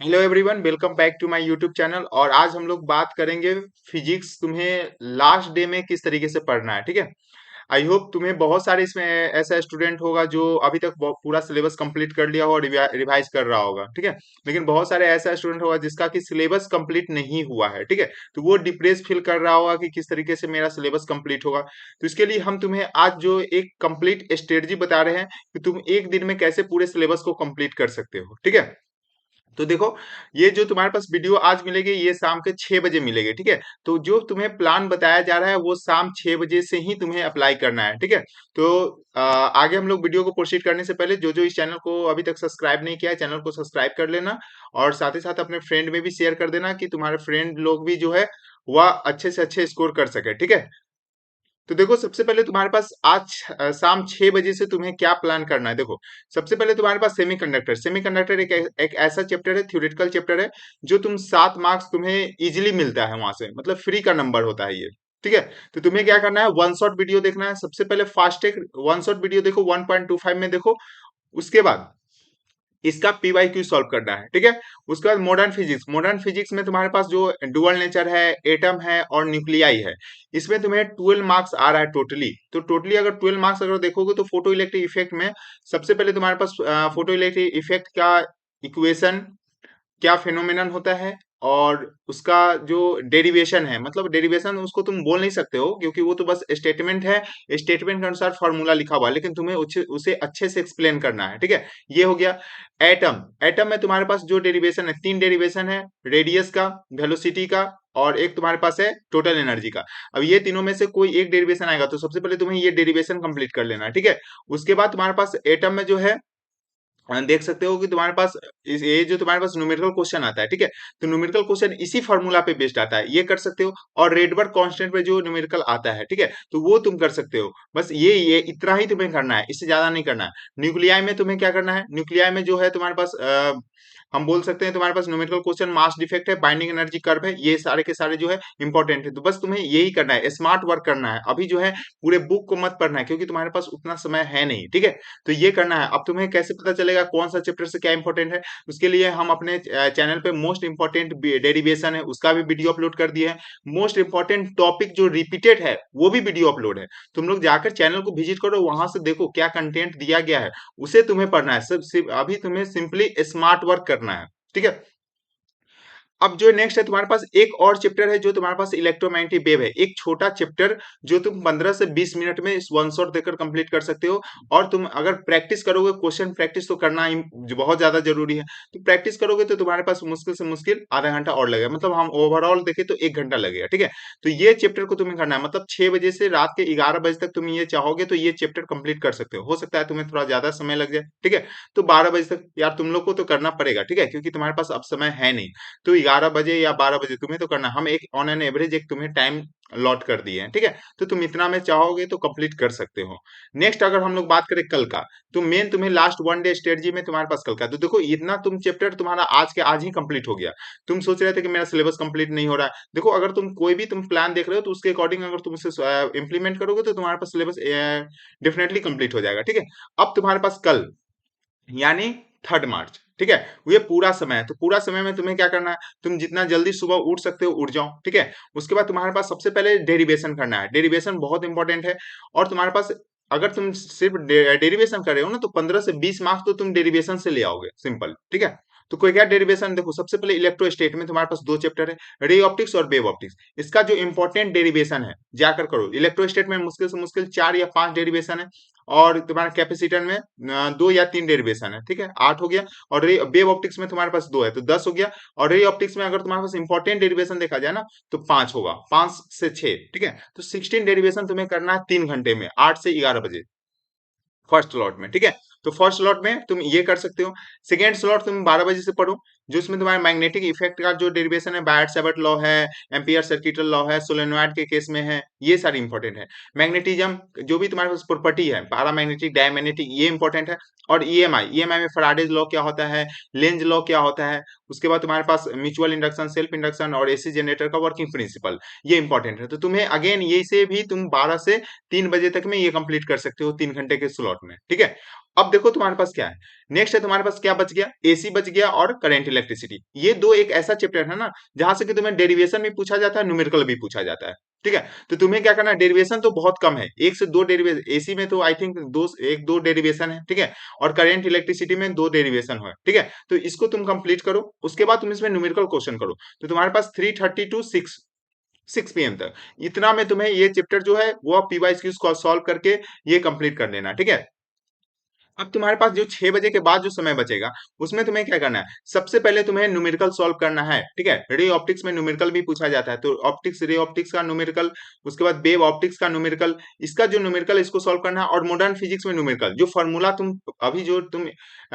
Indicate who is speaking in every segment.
Speaker 1: Hello everyone, welcome back to my YouTube channel. और आज हम लोग बात करेंगे फिजिक्स तुम्हें लास्ट डे में किस तरीके से पढ़ना है। ठीक है। आई होप तुम्हें बहुत सारे इसमें ऐसा स्टूडेंट होगा जो अभी तक पूरा सिलेबस कंप्लीट कर लिया हो और रिवाइज कर रहा होगा। ठीक है। लेकिन बहुत सारे ऐसा स्टूडेंट होगा जिसका कि सिलेबस कंप्लीट नहीं हुआ है। ठीक है। तो वो डिप्रेस फील कर रहा होगा कि किस तरीके से मेरा सिलेबस कंप्लीट होगा। तो इसके लिए हम तुम्हें आज जो एक कंप्लीट स्ट्रेटजी बता रहे हैं कि तुम एक दिन में कैसे पूरे सिलेबस को कंप्लीट कर सकते हो। ठीक है। तो देखो, ये जो तुम्हारे पास वीडियो आज मिलेगी ये शाम के 6 बजे मिलेगी। ठीक है। तो जो तुम्हें प्लान बताया जा रहा है वो शाम 6 बजे से ही तुम्हें अप्लाई करना है। ठीक है। तो आगे हम लोग वीडियो को प्रोसीड करने से पहले जो जो इस चैनल को अभी तक सब्सक्राइब नहीं किया है चैनल को सब्सक्राइब कर लेना। और साथ ही साथ अपने फ्रेंड में भी शेयर कर देना कि तुम्हारे फ्रेंड लोग भी जो है वह अच्छे से अच्छे स्कोर कर सके। ठीक है। तो देखो, सबसे पहले तुम्हारे पास आज शाम 6 बजे से तुम्हें क्या प्लान करना है। देखो, सबसे पहले तुम्हारे पास सेमीकंडक्टर सेमीकंडक्टर एक ऐसा चैप्टर है, थ्योरेटिकल चैप्टर है, जो तुम 7 मार्क्स तुम्हें इजीली मिलता है वहां से, मतलब फ्री का नंबर होता है ये। ठीक है। तो तुम्हें क्या करना है, वन शॉट वीडियो देखना है। सबसे पहले फास्टेग वन शॉट वीडियो देखो, 1.25 में देखो। उसके बाद इसका पीवाईक्यू सॉल्व करना है। ठीक है। उसके बाद मॉडर्न फिजिक्स में तुम्हारे पास जो डुअल नेचर है, एटम है और न्यूक्लियाई है, इसमें तुम्हें 12 मार्क्स आ रहा है टोटली। तो टोटली अगर 12 मार्क्स अगर देखोगे तो फोटो इलेक्ट्रिक इफेक्ट में सबसे पहले तुम्हारे पास फोटो इलेक्ट्रिक इफेक्ट का इक्वेशन, क्या फिनोमिनन होता है, और उसका जो डेरिवेशन है, मतलब डेरिवेशन उसको तुम बोल नहीं सकते हो क्योंकि वो तो बस स्टेटमेंट है। स्टेटमेंट के अनुसार फॉर्मूला लिखा हुआ है, लेकिन तुम्हें उसे अच्छे से एक्सप्लेन करना है। ठीक है। ये हो गया। एटम एटम में तुम्हारे पास जो डेरिवेशन है, 3 डेरिवेशन है, रेडियस का, वेलोसिटी का, और एक तुम्हारे पास है टोटल एनर्जी का। अब ये तीनों में से कोई एक डेरिवेशन आएगा तो सबसे पहले तुम्हें ये डेरिवेशन कंप्लीट कर लेना है। ठीक है। उसके बाद तुम्हारे पास एटम में जो है देख सकते हो कि तुम्हारे पास ये जो तुम्हारे पास न्यूमेरिकल क्वेश्चन आता है। ठीक है। तो न्यूमेरिकल क्वेश्चन इसी फार्मूला पे बेस्ड आता है, ये कर सकते हो। और रेडबर्ग कांस्टेंट पे जो न्यूमेरिकल आता है, ठीक है, तो वो तुम कर सकते हो। बस ये इतना ही तुम्हें करना है, इससे ज्यादा नहीं करना है। न्यूक्लियाई में तुम्हें क्या करना है, न्यूक्लियाई में जो है तुम्हारे पास हम बोल सकते हैं तुम्हारे पास न्यूमेरिकल क्वेश्चन, मास डिफेक्ट है, बाइंडिंग एनर्जी कर्व है, ये सारे के सारे जो है इंपॉर्टेंट है। तो बस तुम्हें यही करना है, स्मार्ट वर्क करना है। अभी जो है पूरे बुक को मत पढ़ना है क्योंकि तुम्हारे पास उतना समय है नहीं। ठीक है। तो ये करना है। अब तुम्हें कैसे पता चलेगा कौन सा चैप्टर से क्या इंपॉर्टेंट है, उसके लिए हम अपने चैनल पे मोस्ट इंपॉर्टेंट डेरिवेशन है उसका भी वीडियो अपलोड कर दिए हैं। मोस्ट इंपॉर्टेंट टॉपिक जो रिपीटेड है वो भी वीडियो अपलोड है। तुम लोग जाकर चैनल को विजिट करो, वहां से देखो क्या कंटेंट दिया गया है, उसे तुम्हें पढ़ना है। अभी तुम्हें सिंपली स्मार्ट वर्क करना है। ठीक है। अब जो नेक्स्ट है तुम्हारे पास एक और चैप्टर है जो तुम्हारे पास इलेक्ट्रोमैग्नेटिक वेव है, एक छोटा चैप्टर जो तुम 15 से 20 मिनट में इस वन शॉट देकर कंप्लीट कर सकते हो। और तुम अगर प्रैक्टिस करोगे, क्वेश्चन प्रैक्टिस तो करना ही जो बहुत ज्यादा जरूरी है, तो प्रैक्टिस करोगे तो तुम्हारे पास मुश्किल से मुश्किल आधा घंटा और लगेगा, मतलब हम ओवरऑल देखें तो 1 घंटा लगेगा। ठीक है। तो ये चैप्टर को तुम्हें करना है, मतलब 6 बजे से रात के 11 बजे तक तुम ये चाहोगे तो ये चैप्टर कंप्लीट कर सकते हो सकता है तुम्हें थोड़ा ज्यादा समय लग जाए। ठीक है। तो 12 बजे तक यार तुम लोग को तो करना पड़ेगा। ठीक है। क्योंकि तुम्हारे पास अब समय है नहीं। तो 11 बजे या 12 बजे तुम्हें तो करना, हम एक ऑन एन एवरेज एक तुम्हें टाइम लॉट कर दिए हैं। ठीक है। तो तुम इतना में चाहोगे तो कंप्लीट कर सकते हो। नेक्स्ट अगर हम लोग बात करें कल का, तो मेन तुम्हें लास्ट वन डे स्ट्रेटजी में तुम्हारे पास कल का, तो देखो इतना तुम चैप्टर तुम्हारा आज के आज ही कंप्लीट हो गया। तुम सोच रहे थे कि मेरा सिलेबस कंप्लीट नहीं हो रहा है, देखो अगर तुम कोई भी तुम प्लान देख रहे हो तो उसके अकॉर्डिंग अगर तुम उसे इंप्लीमेंट करोगे तो तुम्हारे पास सिलेबस डेफिनेटली कंप्लीट हो जाएगा। ठीक है। अब तुम्हारे पास कल यानी 3 मार्च, ठीक है, ये पूरा समय है। तो पूरा समय में तुम्हें क्या करना है, तुम जितना जल्दी सुबह उठ सकते हो उठ जाओ। ठीक है। उसके बाद तुम्हारे पास सबसे पहले डेरिवेशन करना है, डेरिवेशन बहुत इंपॉर्टेंट है। और तुम्हारे पास अगर तुम सिर्फ डेरिवेशन कर रहे हो ना तो 15 से 20 मार्क्स तो तुम डेरिवेशन से ले आओगे, सिंपल। ठीक है। तो कोई क्या डेरिवेशन, देखो सबसे पहले इलेक्ट्रोस्टेट में तुम्हारे पास दो चैप्टर है, रे ऑप्टिक्स और वेव ऑप्टिक्स। इसका जो इंपॉर्टेंट डेरिवेशन है जाकर करो। इलेक्ट्रोस्टेट में मुश्किल से मुश्किल 4 या 5 डेरिवेशन है, और तुम्हारे कैपेसिटर में 2 या 3 डेरिवेशन है। ठीक है, 8 हो गया। और वेव ऑप्टिक्स में तुम्हारे पास 2 है तो 10 हो गया। और रे ऑप्टिक्स में अगर तुम्हारे पास इंपॉर्टेंट डेरिवेशन देखा जाए ना तो 5 होगा, 5 से 6। ठीक है। तो 16 डेरिवेशन तुम्हें करना है 3 घंटे में, 8 से 11 बजे, फर्स्ट स्लॉट में। ठीक है। तो फर्स्ट स्लॉट में तुम ये कर सकते हो। सेकेंड स्लॉट तुम 12 बजे से पढ़ो, जो इसमें तुम्हारे मैग्नेटिक इफेक्ट का जो डेरिवेशन है, बायट सेवर्ट लॉ है, एम्पियर सर्किटल लॉ है, सोलेनोइड के केस में है, ये सारी इंपॉर्टेंट है। मैग्नेटिज्म जो भी तुम्हारे पास प्रॉपर्टी है, पैरामैग्नेटिक, डायमैग्नेटिक, ये इंपॉर्टेंट है। और ईएमआई में फैराडेज लॉ क्या होता है, लेंज लॉ क्या होता है, उसके बाद तुम्हारे पास म्यूचुअल इंडक्शन, सेल्फ इंडक्शन और एसी जनरेटर का वर्किंग प्रिंसिपल, ये इंपॉर्टेंट है। तो तुम्हें अगेन ये से भी तुम 12 से 3 बजे तक में ये कंप्लीट कर सकते हो, 3 घंटे के स्लॉट में। ठीक है। अब देखो तुम्हारे पास क्या है, नेक्स्ट है तुम्हारे पास क्या बच गया, एसी बच गया और करंट इलेक्ट्रिसिटी, ये दो एक ऐसा चैप्टर है ना जहां से कि तुम्हें डेरिवेशन भी पूछा जाता है, न्यूमेरिकल भी पूछा जाता है। ठीक है, तो तुम्हें क्या करना है, डेरिवेशन तो बहुत कम है, एक से दो डेरिवेशन, एसी में तो आई थिंक दो, एक दो डेरिवेशन है। ठीक है, और करंट इलेक्ट्रिसिटी में दो डेरिवेशन है। ठीक है, तो इसको तुम कंप्लीट करो, उसके बाद तुम इसमें न्यूमेरिकल क्वेश्चन करो। तो तुम्हारे पास 3:30 टू 6 PM तक, इतना में तुम्हें ये चैप्टर जो है वो पीवाईक्यूज को सॉल्व करके ये कंप्लीट कर लेना। ठीक है, अब तुम्हारे पास जो 6 बजे के बाद जो समय बचेगा, उसमें तुम्हें क्या करना है, सबसे पहले तुम्हें न्यूमेरिकल सॉल्व करना है। ठीक है, रे ऑप्टिक्स में न्यूमेरिकल भी पूछा जाता है, तो ऑप्टिक्स, रे ऑप्टिक्स का न्यूमेरिकल, उसके बाद वेव ऑप्टिक्स का न्यूमेरिकल, इसका जो न्यूमेरिकल इसको सॉल्व करना है, और मॉडर्न फिजिक्स में न्यूमेरिकल, जो फॉर्मूला तुम अभी जो तुम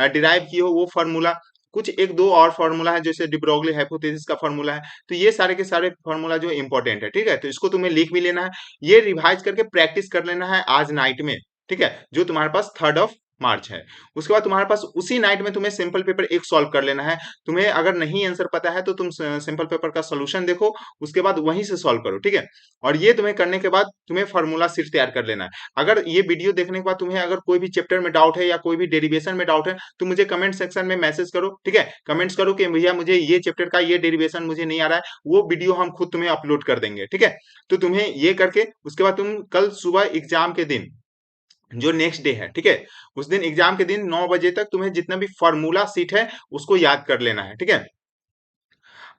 Speaker 1: डिराइव किए हो वो फॉर्मूला, कुछ एक दो और फॉर्मूला है जैसे डिब्रोगली हाइपोथेसिस का फॉर्मूला है, तो ये सारे के सारे फॉर्मूला जो इंपॉर्टेंट है। ठीक है, तो इसको तुम्हें लिख भी लेना है, ये रिवाइज करके प्रैक्टिस कर लेना है आज नाइट में। ठीक है, जो तुम्हारे पास 3 मार्च है, उसके बाद तुम्हारे पास उसी नाइट में तुम्हें सिंपल पेपर एक सॉल्व कर लेना है। तुम्हें अगर नहीं आंसर पता है तो तुम सिंपल पेपर का सोल्यूशन देखो, उसके बाद वहीं से सॉल्व करो। ठीक है, और ये तुम्हें करने के बाद तुम्हें फार्मूला शीट तैयार कर लेना है। अगर ये वीडियो देखने के बाद तुम्हें अगर कोई भी चैप्टर में डाउट है या कोई भी डेरिवेशन में डाउट है, तो मुझे कमेंट सेक्शन में मैसेज करो। ठीक है, कमेंट्स करो कि भैया मुझे ये चैप्टर का ये डेरिवेशन मुझे नहीं आ रहा है, वो वीडियो हम खुद तुम्हें अपलोड कर देंगे। ठीक है, तो तुम्हें ये करके उसके बाद तुम कल सुबह एग्जाम के दिन, जो नेक्स्ट डे है, ठीक है, उस दिन एग्जाम के दिन 9 बजे तक तुम्हें जितना भी फॉर्मूला सीट है उसको याद कर लेना है। ठीक है,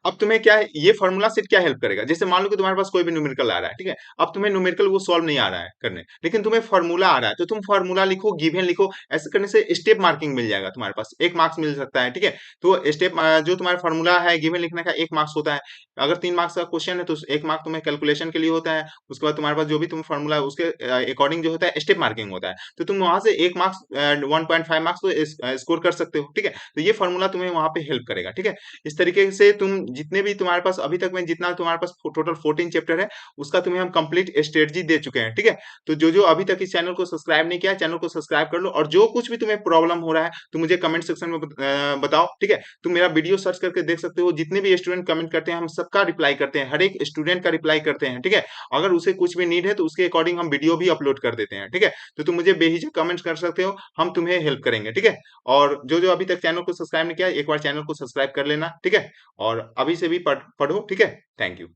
Speaker 1: अब तुम्हें क्या है, ये फॉर्मूला सेट क्या हेल्प करेगा, जैसे मान लो कि तुम्हारे पास कोई भी न्यूमेरिकल आ रहा है। ठीक है, अब तुम्हें न्यूमेरिकल वो सॉल्व नहीं आ रहा है करने, लेकिन तुम्हें फॉर्मूला आ रहा है, तो तुम फॉर्मूला लिखो, गिवन लिखो, ऐसे करने से स्टेप मार्किंग मिल जाएगा, तुम्हारे पास 1 मार्क्स मिल सकता है। ठीक है, तो स्टेप जो तुम्हारा फॉर्मूला है गिवन लिखने का 1 मार्क्स होता है। अगर 3 मार्क्स का क्वेश्चन है तो 1 मार्क तुम्हें कैलकुलेशन के लिए होता है, उसके बाद तुम्हारे पास जो भी तुम फॉर्मूला है उसके अकॉर्डिंग जो होता है स्टेप मार्किंग होता है, तो तुम वहां से 1 मार्क्स 1.5 मार्क्स तो स्कोर कर सकते हो। ठीक है, तो ये फॉर्मूला तुम्हें वहां पे हेल्प करेगा। ठीक है, इस तरीके से तुम जितने भी तुम्हारे पास अभी तक में जितना तुम्हारे पास टोटल 14 चैप्टर है, उसका तुम्हें हम कंप्लीट स्ट्रेटजी दे चुके हैं। ठीक है, तो जो जो अभी तक इस चैनल को सब्सक्राइब नहीं किया है, चैनल को सब्सक्राइब कर लो, और जो कुछ भी तुम्हें प्रॉब्लम हो रहा है तो मुझे कमेंट सेक्शन में बताओ। ठीक है, तुम मेरा वीडियो सर्च करके देख सकते हो, जितने भी स्टूडेंट कमेंट करते हैं हम सबका रिप्लाई करते हैं, हर एक स्टूडेंट का रिप्लाई करते हैं। ठीक है, अगर उसे कुछ भी नीड है तो उसके अकॉर्डिंग हम वीडियो भी अपलोड कर देते हैं। ठीक है, तो तुम मुझे बेहिचक कमेंट कर सकते हो, हम तुम्हें हेल्प करेंगे। ठीक है, और जो जो अभी तक चैनल को सब्सक्राइब नहीं किया, एक बार चैनल को सब्सक्राइब कर लेना। ठीक है, और अभी से भी पढ़ो। ठीक है, थैंक यू।